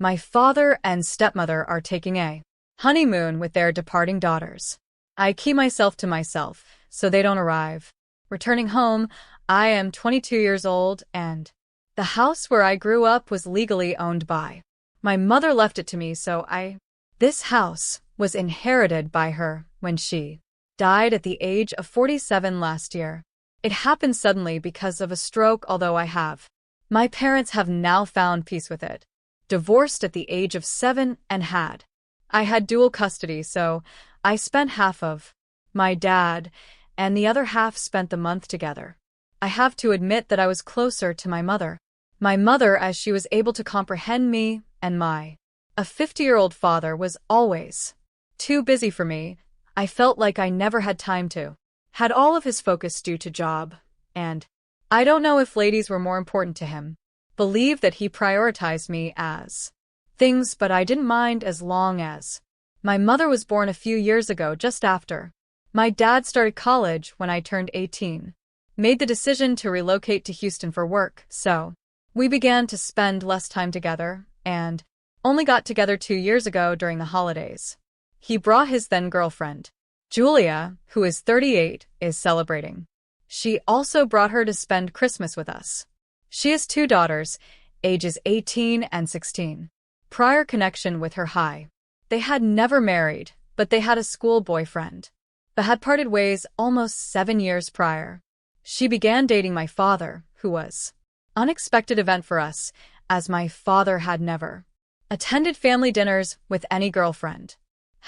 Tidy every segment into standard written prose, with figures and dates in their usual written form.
My father and stepmother are taking a honeymoon with their departing daughters. I keep myself to myself, so they don't arrive. Returning home, I am 22 years old, and the house where I grew up was legally owned by my mother. Left it to me, This house was inherited by her when she died at the age of 47 last year. It happened suddenly because of a stroke, although my parents have now found peace with it. Divorced at the age of 7 and I had dual custody, so I spent half of my dad and the other half spent the month together. I have to admit that I was closer to my mother. My mother, as she was able to comprehend me, and a 50-year-old father was always too busy for me. I felt like I never had time to. Had all of his focus due to job, and I don't know if ladies were more important to him. Believe that he prioritized me as things, but I didn't mind as long as my mother was born a few years ago, just after my dad started college when I turned 18. Made the decision to relocate to Houston for work, so we began to spend less time together, and only got together 2 years ago during the holidays. He brought his then girlfriend. Julia, who is 38, is celebrating. She also brought her to spend Christmas with us. She has 2 daughters, ages 18 and 16. Prior connection with her high. They had never married, but they had a school boyfriend, but had parted ways almost 7 years prior. She began dating my father, who was unexpected event for us, as my father had never attended family dinners with any girlfriend.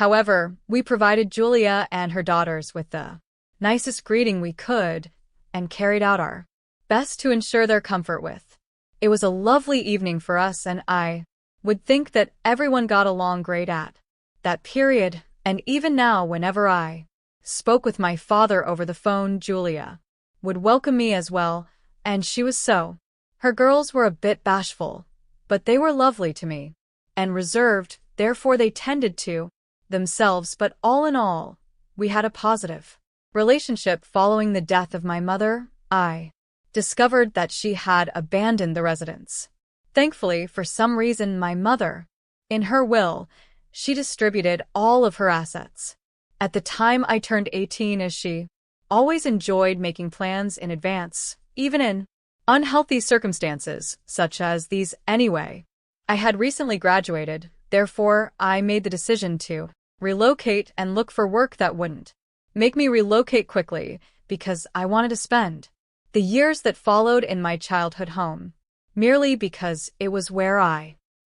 However, we provided Julia and her daughters with the nicest greeting we could and carried out our best to ensure their comfort with. It was a lovely evening for us, and I would think that everyone got along great at that period, and even now whenever I spoke with my father over the phone, Julia would welcome me as well, and she was so. Her girls were a bit bashful, but they were lovely to me and reserved, therefore they tended to themselves, but all in all, we had a positive relationship. Following the death of my mother, I discovered that she had abandoned the residence. Thankfully, for some reason, my mother, in her will, she distributed all of her assets. At the time I turned 18, as she always enjoyed making plans in advance, even in unhealthy circumstances, such as these anyway. I had recently graduated, therefore I made the decision to relocate and look for work that wouldn't make me relocate quickly, because I wanted to spend the years that followed in my childhood home, merely because it was where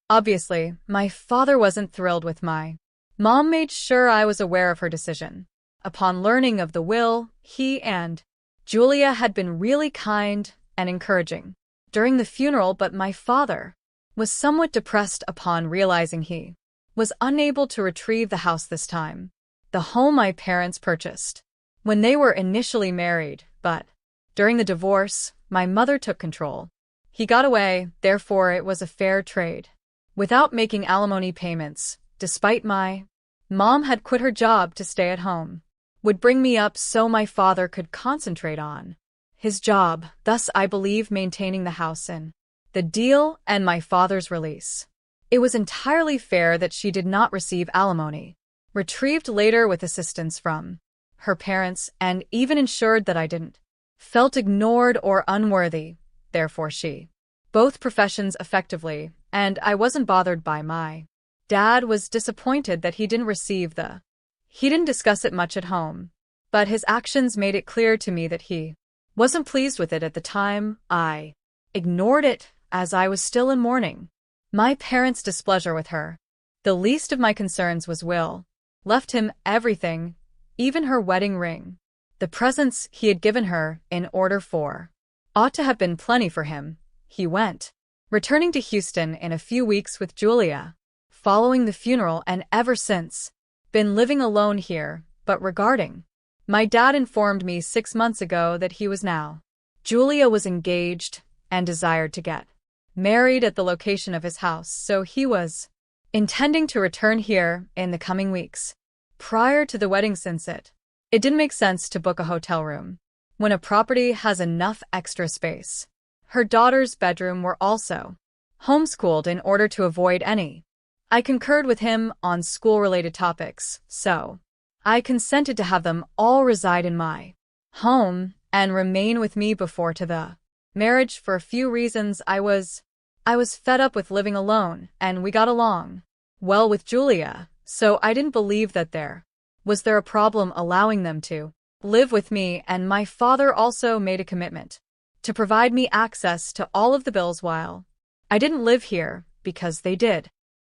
obviously, my father wasn't thrilled with my mom made sure I was aware of her decision. Upon learning of the will, he and Julia had been really kind and encouraging during the funeral, but my father was somewhat depressed upon realizing he was unable to retrieve the house this time, the home my parents purchased when they were initially married, but during the divorce, my mother took control. He got away, therefore it was a fair trade. Without making alimony payments, despite my mom had quit her job to stay at home, would bring me up so my father could concentrate on his job, thus I believe maintaining the house in the deal and my father's release. It was entirely fair that she did not receive alimony, retrieved later with assistance from her parents, and even ensured that I didn't felt ignored or unworthy, therefore she both professions effectively, and I wasn't bothered by my dad was disappointed that he didn't discuss it much at home, but his actions made it clear to me that he wasn't pleased with it at the time. I ignored it, as I was still in mourning my parents' displeasure with her. The least of my concerns was Will. Left him everything, even her wedding ring. The presents he had given her in order for ought to have been plenty for him. He went, returning to Houston in a few weeks with Julia, following the funeral, and ever since been living alone here. But regarding my dad informed me 6 months ago that he was now. Julia was engaged and desired to get married at the location of his house, so he was intending to return here in the coming weeks. Prior to the wedding, since it didn't make sense to book a hotel room when a property has enough extra space. Her daughter's bedroom were also homeschooled in order to avoid any. I concurred with him on school-related topics, so I consented to have them all reside in my home and remain with me before to the marriage. For a few reasons. I was fed up with living alone, and we got along well with Julia, so I didn't believe that there was a problem allowing them to live with me, and my father also made a commitment to provide me access to all of the bills while I didn't live here, because they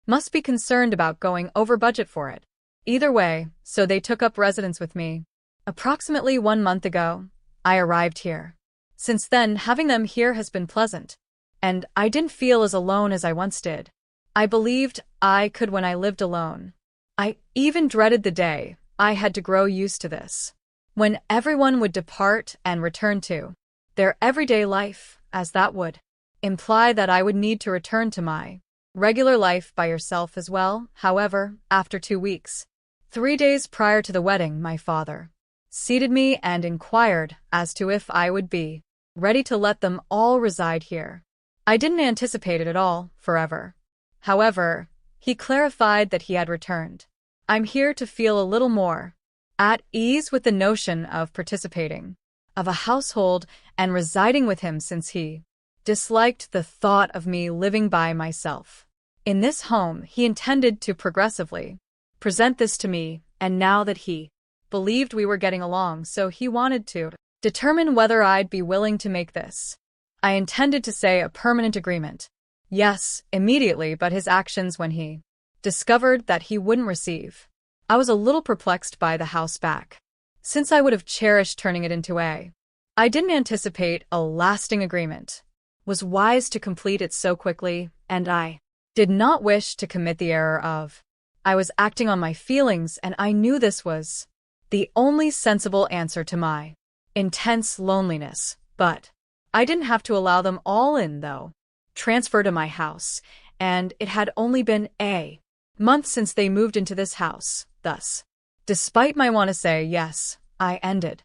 must be concerned about going over budget for it. Either way, so they took up residence with me. Approximately 1 month ago, I arrived here. Since then, having them here has been pleasant, and I didn't feel as alone as I once did. I believed I could when I lived alone. I even dreaded the day I had to grow used to this, when everyone would depart and return to their everyday life, as that would imply that I would need to return to my regular life by yourself as well. However, after 2 weeks, 3 days prior to the wedding, my father seated me and inquired as to if I would be ready to let them all reside here. I didn't anticipate it at all, forever. However, he clarified that he had returned. I'm here to feel a little more at ease with the notion of participating of a household and residing with him, since he disliked the thought of me living by myself. In this home, he intended to progressively present this to me, and now that he believed we were getting along, so he wanted to determine whether I'd be willing to make this, I intended to say, a permanent agreement. Yes, immediately, but his actions when he discovered that he wouldn't receive. I was a little perplexed by the house back, since I would have cherished turning it into a. I didn't anticipate a lasting agreement, was wise to complete it so quickly, and I did not wish to commit the error of. I was acting on my feelings, and I knew this was the only sensible answer to my intense loneliness, but I didn't have to allow them all in, though. Transfer to my house, and it had only been a month since they moved into this house. Thus, despite my want to say yes, I ended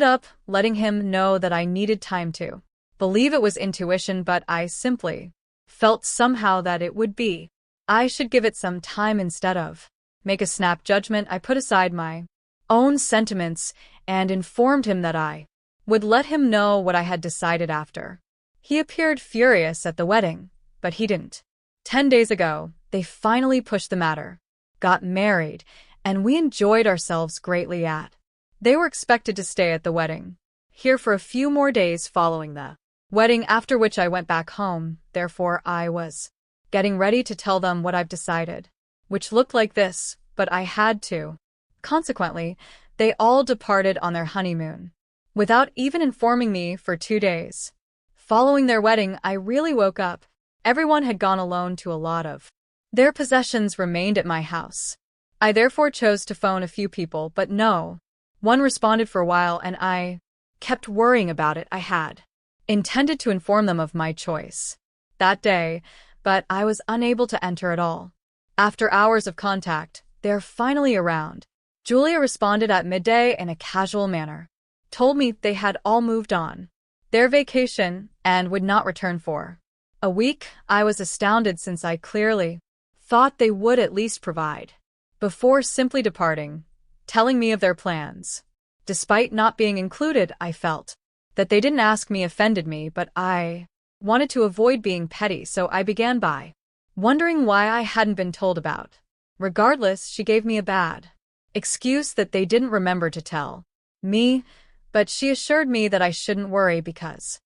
up letting him know that I needed time to believe. It was intuition, but I simply felt somehow that it would be. I should give it some time instead of make a snap judgment. I put aside my own sentiments and informed him that I would let him know what I had decided after. He appeared furious at the wedding, but he didn't. 10 days ago, they finally pushed the matter, got married, and we enjoyed ourselves greatly at. They were expected to stay at the wedding here for a few more days following the wedding, after which I went back home. Therefore, I was getting ready to tell them what I've decided, which looked like this, but I had to. Consequently, they all departed on their honeymoon, without even informing me for 2 days. Following their wedding, I really woke up. Everyone had gone alone to a lot of their possessions remained at my house. I therefore chose to phone a few people, but no one responded for a while, and I kept worrying about it. I had intended to inform them of my choice that day, but I was unable to enter at all. After hours of contact, they're finally around. Julia responded at midday in a casual manner, told me they had all moved on their vacation and would not return for a week. I was astounded, since I clearly thought they would at least provide before simply departing, telling me of their plans. Despite not being included, I felt that they didn't ask me offended me, but I wanted to avoid being petty, so I began by wondering why I hadn't been told about. Regardless, she gave me a bad excuse that they didn't remember to tell me, but she assured me that I shouldn't worry because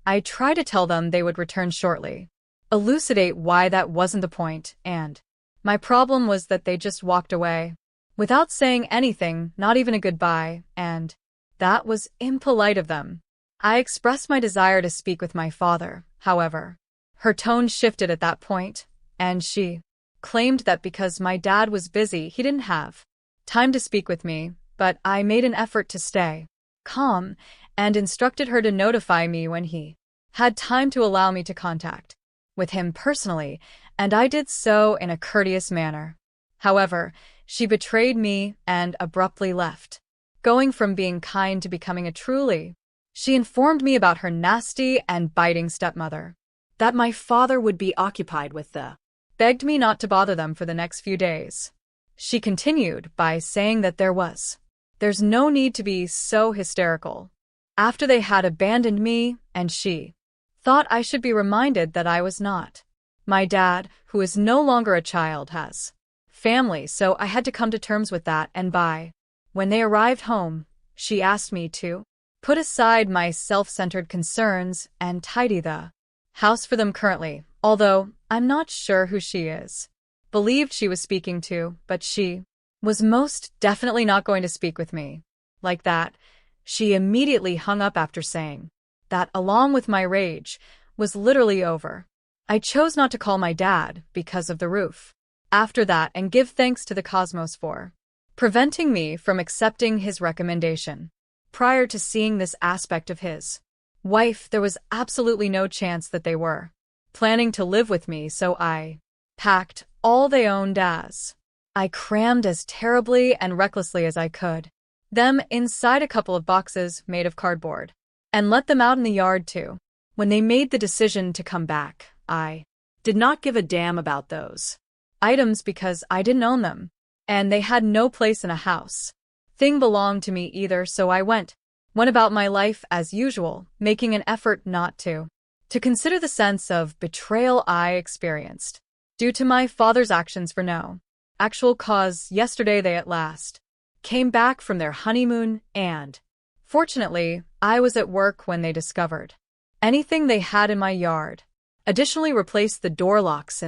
I tried to tell them they would return shortly, elucidate why that wasn't the point, and my problem was that they just walked away without saying anything, not even a goodbye, and that was impolite of them. I expressed my desire to speak with my father. However, her tone shifted at that point, and she claimed that because my dad was busy, he didn't have time to speak with me, but I made an effort to stay calm and instructed her to notify me when he had time to allow me to contact with him personally, and I did so in a courteous manner. However, she betrayed me and abruptly left, going from being kind to becoming a truly. She informed me about her nasty and biting stepmother. that my father would be occupied with begged me not to bother them for the next few days. She continued by saying that there's no need to be so hysterical. After they had abandoned me, and she thought I should be reminded that I was not. My dad, who is no longer a child, has family, so I had to come to terms with that, and when they arrived home, she asked me to put aside my self-centered concerns and tidy the house for them currently, although I'm not sure who she is. Believed she was speaking to, but she was most definitely not going to speak with me. Like that, she immediately hung up after saying that, along with my rage, was literally over. I chose not to call my dad because of the roof after that and give thanks to the cosmos for preventing me from accepting his recommendation. Prior to seeing this aspect of his wife, there was absolutely no chance that they were planning to live with me, so I packed all they owned I crammed as terribly and recklessly as I could, them inside a couple of boxes made of cardboard, and let them out in the yard too. When they made the decision to come back, I did not give a damn about those items because I didn't own them, and they had no place in a house thing belonged to me either, so I went about my life as usual, making an effort not to consider the sense of betrayal I experienced due to my father's actions for no actual cause. Yesterday they at last came back from their honeymoon, and fortunately, I was at work when they discovered anything they had in my yard. Additionally, replaced the door locks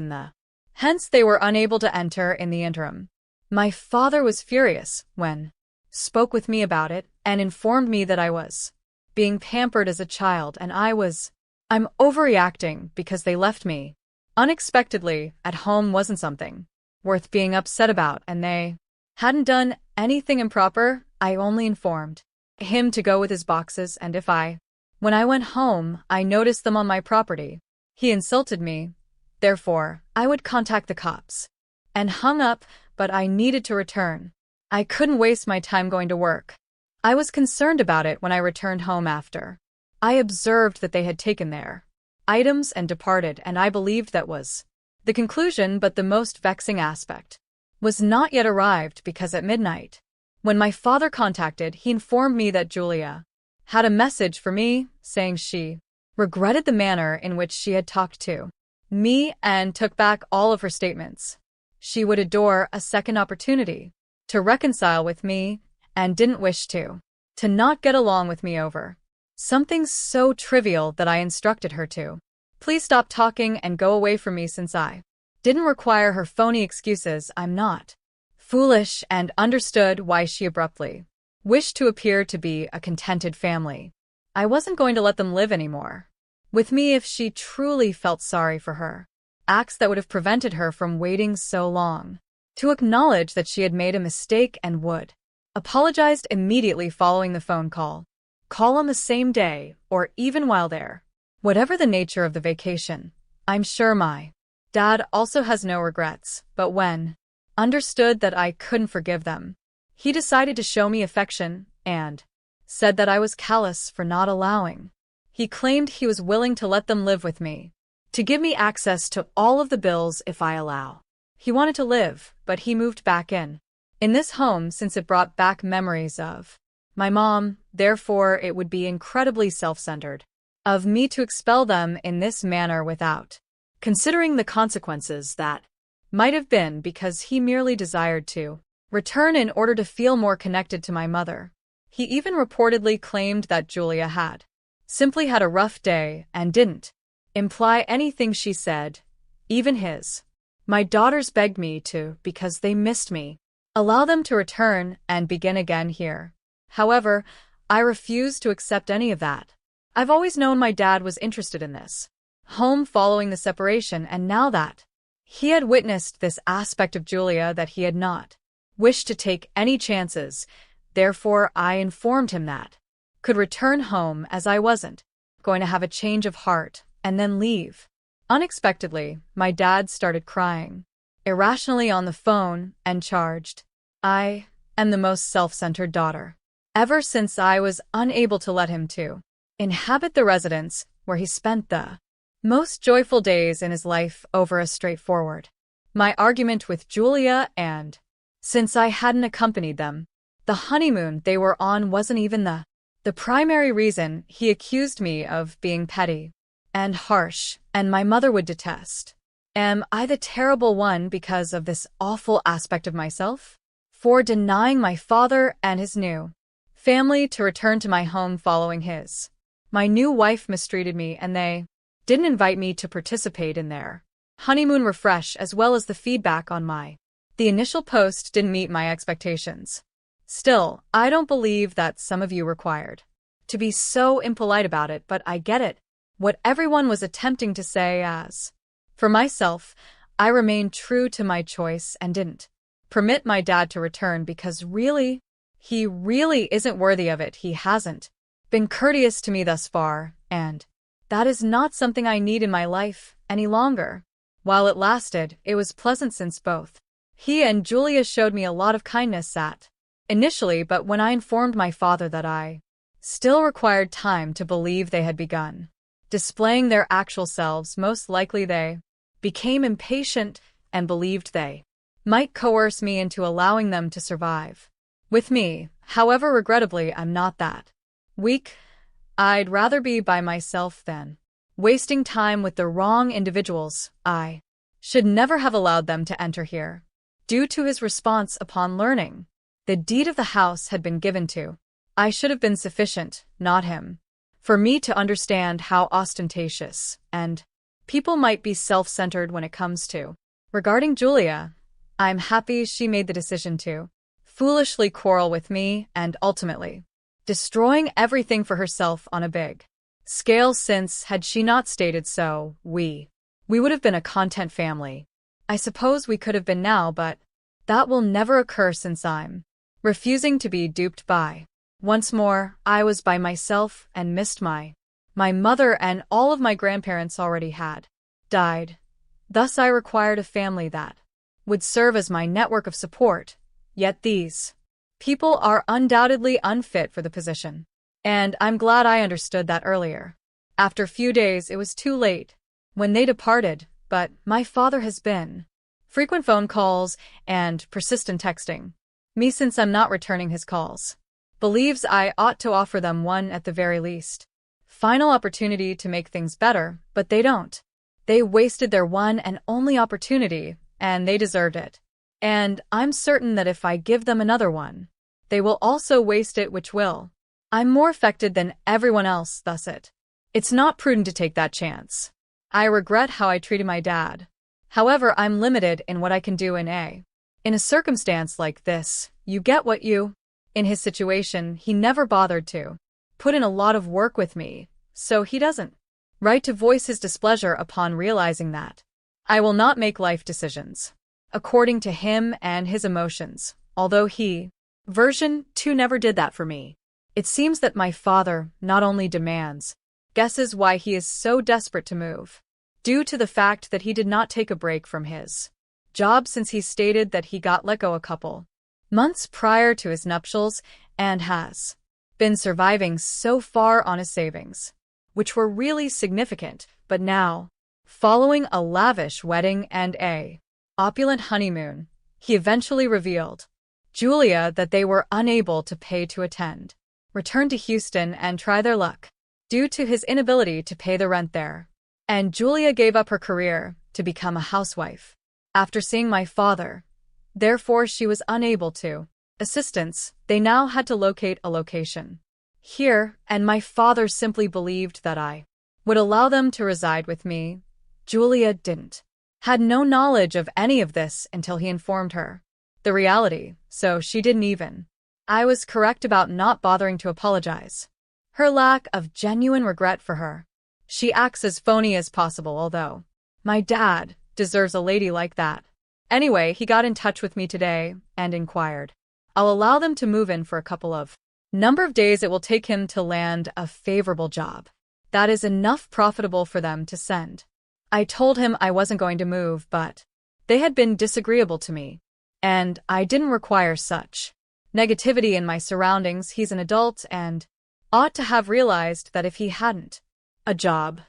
hence they were unable to enter in the interim. My father was furious when spoke with me about it and informed me that I was being pampered as a child, and I'm overreacting because they left me unexpectedly at home wasn't something worth being upset about, and they hadn't done anything improper. I only informed him to go with his boxes, and when I went home, I noticed them on my property. He insulted me, therefore, I would contact the cops, and hung up, but I needed to return. I couldn't waste my time going to work. I was concerned about it when I returned home after I observed that they had taken their items and departed, and I believed that was the conclusion, but the most vexing aspect was not yet arrived because at midnight, when my father contacted, he informed me that Julia had a message for me saying she regretted the manner in which she had talked to me and took back all of her statements. She would adore a second opportunity to reconcile with me and didn't wish to not get along with me over something so trivial that I instructed her to please stop talking and go away from me, since I didn't require her phony excuses. I'm not foolish and understood why she abruptly wished to appear to be a contented family. I wasn't going to let them live anymore with me if she truly felt sorry for her acts that would have prevented her from waiting so long to acknowledge that she had made a mistake and would apologize immediately following the phone call on the same day or even while there. Whatever the nature of the vacation, I'm sure my dad also has no regrets, but when understood that I couldn't forgive them, he decided to show me affection and said that I was callous for not allowing. He claimed he was willing to let them live with me, to give me access to all of the bills if I allow. He wanted to live, but he moved back in this home since it brought back memories of my mom, therefore it would be incredibly self-centered of me to expel them in this manner without considering the consequences that might have been, because he merely desired to return in order to feel more connected to my mother. He even reportedly claimed that Julia had simply had a rough day and didn't imply anything she said. Even my daughters begged me to, because they missed me, allow them to return and begin again here. However, I refused to accept any of that. I've always known my dad was interested in this home following the separation, and now that he had witnessed this aspect of Julia, that he had not wished to take any chances. Therefore, I informed him that could return home, as I wasn't going to have a change of heart and then leave. Unexpectedly, my dad started crying irrationally on the phone and charged, "I am the most self-centered daughter ever, since I was unable to let him to inhabit the residence where he spent the most joyful days in his life over a straightforward. My argument with Julia, and since I hadn't accompanied them, the honeymoon they were on wasn't even the primary reason. He accused me of being petty and harsh, and my mother would detest. Am I the terrible one because of this awful aspect of myself? For denying my father and his new family to return to my home following his. My new wife mistreated me and they didn't invite me to participate in their honeymoon refresh, as well as the feedback on the initial post didn't meet my expectations. Still, I don't believe that some of you required to be so impolite about it, but I get it. What everyone was attempting to say as. For myself, I remained true to my choice and didn't permit my dad to return because he really isn't worthy of it. He hasn't been courteous to me thus far, and that is not something I need in my life any longer. While it lasted, it was pleasant since both he and Julia showed me a lot of kindness initially, but when I informed my father that I still required time to believe they had begun displaying their actual selves, most likely they became impatient and believed they might coerce me into allowing them to survive with me. However, regrettably, I'm not that weak. I'd rather be by myself than wasting time with the wrong individuals. I should never have allowed them to enter here. Due to his response upon learning the deed of the house had been given to, I should have been sufficient, not him, for me to understand how ostentatious and people might be self-centered when it comes to. Regarding Julia, I'm happy she made the decision to foolishly quarrel with me and ultimately destroying everything for herself on a big scale, since had she not stated so, we would have been a content family. I suppose we could have been now, but that will never occur since I'm refusing to be duped by. Once more, I was by myself and missed my mother, and all of my grandparents already had died. Thus I required a family that would serve as my network of support. Yet these people are undoubtedly unfit for the position. And I'm glad I understood that earlier. After a few days, it was too late when they departed, but my father has been frequent phone calls and persistent texting me since I'm not returning his calls. Believes I ought to offer them one at the very least final opportunity to make things better, but they don't. They wasted their one and only opportunity, and they deserved it. And I'm certain that if I give them another one, they will also waste it, which will. I'm more affected than everyone else, thus it's not prudent to take that chance. I regret how I treated my dad. However, I'm limited in what I can do in a circumstance like this. You get what you. In his situation, he never bothered to put in a lot of work with me, so he doesn't right to voice his displeasure upon realizing that I will not make life decisions according to him and his emotions, although he, version 2, never did that for me. It seems that my father not only demands, guesses why he is so desperate to move, due to the fact that he did not take a break from his job since he stated that he got let go a couple months prior to his nuptials and has been surviving so far on his savings, which were really significant, but now, following a lavish wedding and a opulent honeymoon, he eventually revealed Julia that they were unable to pay to attend, return to Houston and try their luck, due to his inability to pay the rent there. And Julia gave up her career to become a housewife. After seeing my father, therefore she was unable to assistance, they now had to locate a location here, and my father simply believed that I would allow them to reside with me. Julia had no knowledge of any of this until he informed her the reality, so she didn't even. I was correct about not bothering to apologize. Her lack of genuine regret for her. She acts as phony as possible, although my dad deserves a lady like that. Anyway, he got in touch with me today and inquired. I'll allow them to move in for a couple of number of days. It will take him to land a favorable job that is enough profitable for them to send. I told him I wasn't going to move, but they had been disagreeable to me, and I didn't require such negativity in my surroundings. He's an adult and ought to have realized that if he hadn't a job,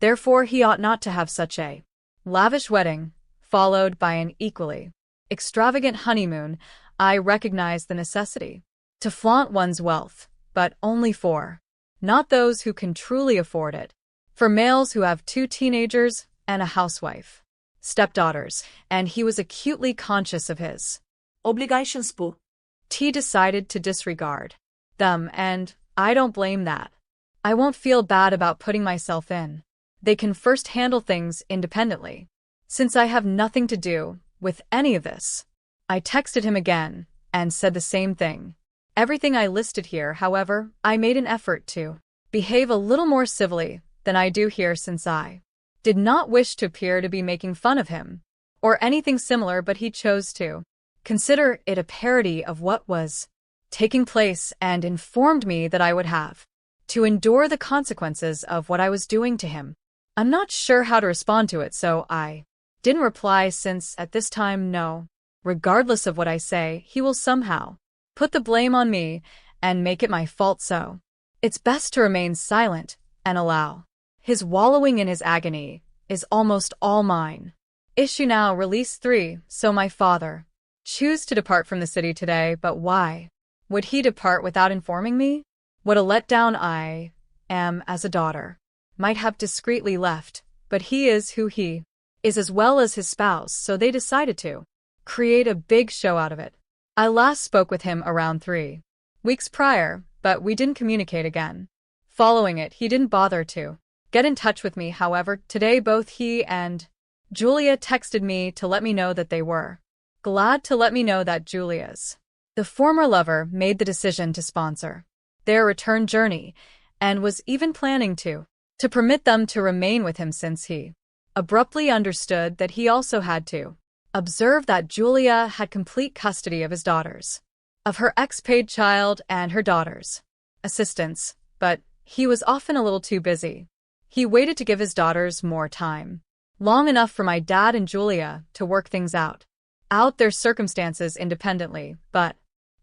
Therefore he ought not to have such a lavish wedding, followed by an equally extravagant honeymoon. I recognize the necessity to flaunt one's wealth, but only for not those who can truly afford it. For males who have 2 teenagers and a housewife, stepdaughters, and he was acutely conscious of his obligations po. T decided to disregard them, and I don't blame that. I won't feel bad about putting myself in. They can first handle things independently. Since I have nothing to do with any of this. I texted him again and said the same thing. Everything I listed here, however, I made an effort to behave a little more civilly than I do here, since I did not wish to appear to be making fun of him or anything similar, but he chose to consider it a parody of what was taking place and informed me that I would have to endure the consequences of what I was doing to him. I'm not sure how to respond to it, so I didn't reply, since at this time, no, regardless of what I say, he will somehow put the blame on me and make it my fault, so it's best to remain silent and allow his wallowing in his agony is almost all mine. Issue now, Release 3. So my father choose to depart from the city today, but why would he depart without informing me? What a letdown I am as a daughter. Might have discreetly left, but he is who he is, as well as his spouse, so they decided to create a big show out of it. I last spoke with him around 3 weeks prior, but we didn't communicate again. Following it, he didn't bother to get in touch with me. However, today both he and Julia texted me to let me know that they were glad to let me know that Julia's the former lover made the decision to sponsor their return journey and was even planning to permit them to remain with him, since he abruptly understood that he also had to observe that Julia had complete custody of his daughters, of her ex-paid child and her daughter's assistants, but he was often a little too busy. He waited to give his daughters more time, long enough for my dad and Julia to work things out their circumstances independently, but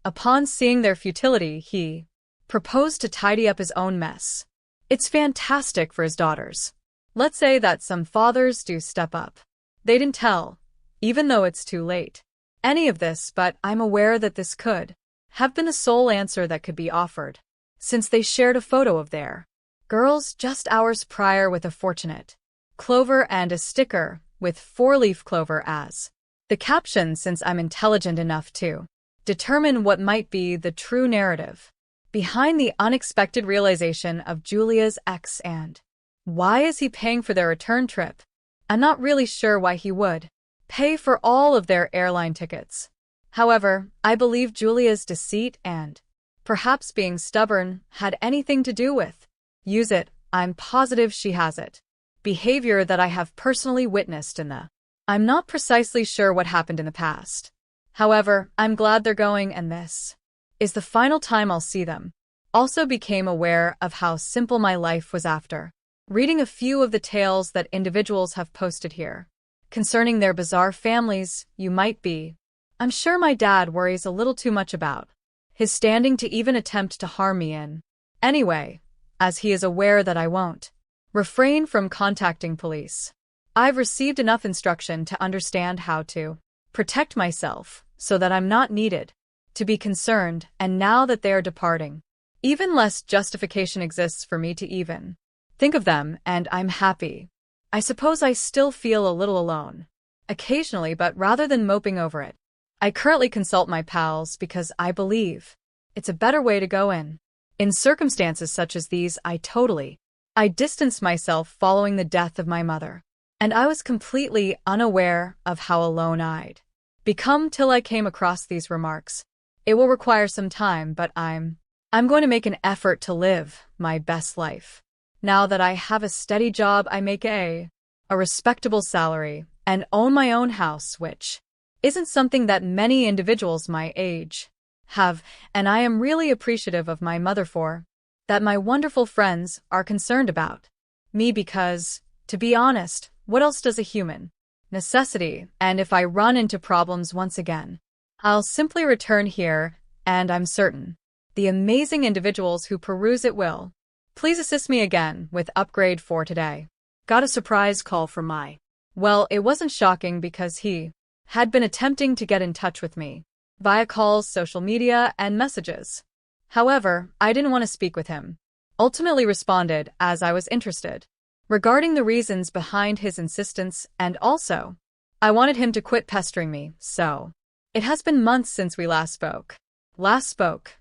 upon seeing their futility, he proposed to tidy up his own mess. It's fantastic for his daughters. Let's say that some fathers do step up. They didn't tell, even though it's too late, any of this, but I'm aware that this could have been the sole answer that could be offered, since they shared a photo of their girls just hours prior with a fortunate clover and a sticker with 4-leaf clover as the caption, since I'm intelligent enough to determine what might be the true narrative behind the unexpected realization of Julia's ex. And why is he paying for their return trip? I'm not really sure why he would pay for all of their airline tickets. However, I believe Julia's deceit and perhaps being stubborn had anything to do with use it. I'm positive she has it. Behavior that I have personally witnessed in the I'm not precisely sure what happened in the past. However, I'm glad they're going, and this is the final time I'll see them. Also became aware of how simple my life was after reading a few of the tales that individuals have posted here concerning their bizarre families. You might be. I'm sure my dad worries a little too much about his standing to even attempt to harm me in any way, as he is aware that I won't refrain from contacting police. I've received enough instruction to understand how to protect myself so that I'm not needed to be concerned, and now that they are departing, even less justification exists for me to even think of them, and I'm happy. I suppose I still feel a little alone occasionally, but rather than moping over it, I currently consult my pals because I believe it's a better way to go in. In circumstances such as these, I distanced myself following the death of my mother, and I was completely unaware of how alone I'd become till I came across these remarks. It will require some time, but I'm going to make an effort to live my best life. Now that I have a steady job, I make a respectable salary and own my own house, which isn't something that many individuals my age have, and I am really appreciative of my mother for that. My wonderful friends are concerned about me because, to be honest, what else does a human necessity? And if I run into problems once again, I'll simply return here, and I'm certain the amazing individuals who peruse it will please assist me again with upgrade for today. got a surprise call from my. Well, it wasn't shocking because he had been attempting to get in touch with me via calls, social media, and messages. However, I didn't want to speak with him. Ultimately responded as I was interested regarding the reasons behind his insistence, and also, I wanted him to quit pestering me, so. It has been months since we last spoke.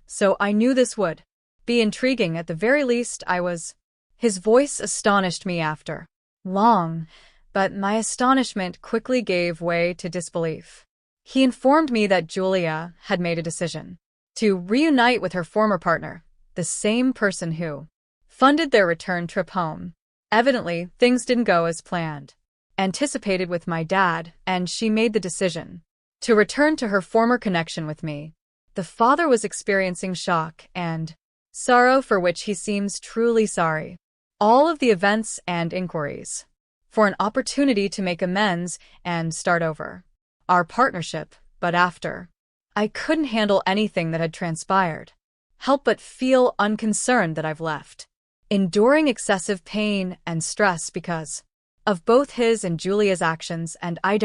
So I knew this would be intriguing. At the very least, I was. His voice astonished me after long, but my astonishment quickly gave way to disbelief. He informed me that Julia had made a decision to reunite with her former partner, the same person who funded their return trip home. Evidently, things didn't go as planned. Anticipated with my dad, and she made the decision to return to her former connection with me. The father was experiencing shock and sorrow, for which he seems truly sorry. All of the events and inquiries for an opportunity to make amends and start over our partnership, but after I couldn't handle anything that had transpired, help but feel unconcerned that I've left, enduring excessive pain and stress because of both his and Julia's actions, and I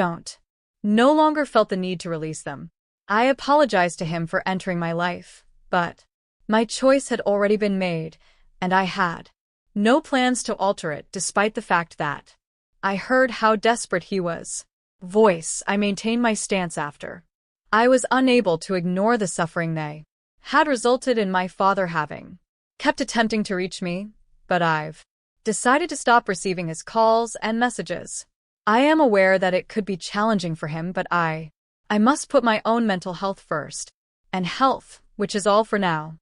no longer felt the need to release them. I apologized to him for entering my life, but my choice had already been made, and I had no plans to alter it despite the fact that I heard how desperate he was. I maintained my stance after I was unable to ignore the suffering they had resulted in my father having kept attempting to reach me, but I've decided to stop receiving his calls and messages. I am aware that it could be challenging for him, but I must put my own mental health first, and health, which is all for now.